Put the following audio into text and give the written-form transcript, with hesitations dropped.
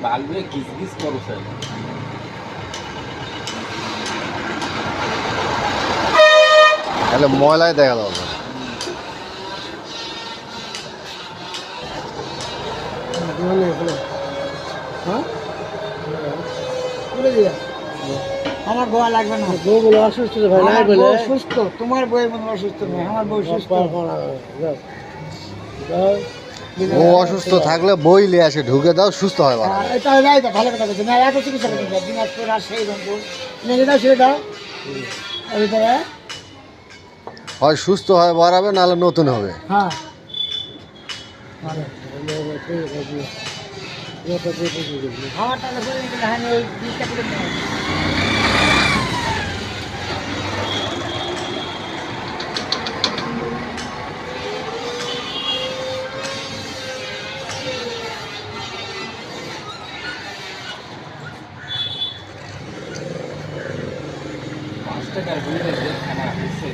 বালবে গিজ গিজ করছে তাহলে ময়লায় দেখা দাও আমার বউ লাগবে না, বউ বলে অসুস্থ ভাই নাই বলে সুস্থ। তোমার বউয়ের মনে অসুস্থ নয়, আমার বউ সুস্থ। ও অসুস্থ থাকলে বই লিয়ে আসে ঢুকে দাও, সুস্থ হয় বাবা। এটা ভালো কথা বলছে না, এত চিকিৎসা করতে দিনাজপুর আর সেই রংপুর নিয়ে দাও, ছেড়ে দাও। ভিতরে হয় সুস্থ হয় বাড়াবে, নাহলে নতুন হবে। হ্যাঁ আমার টাকা করে নিতে হ্যাঁ ওই 20টা করে নেয়। টাকার বিল খানা হয়েছে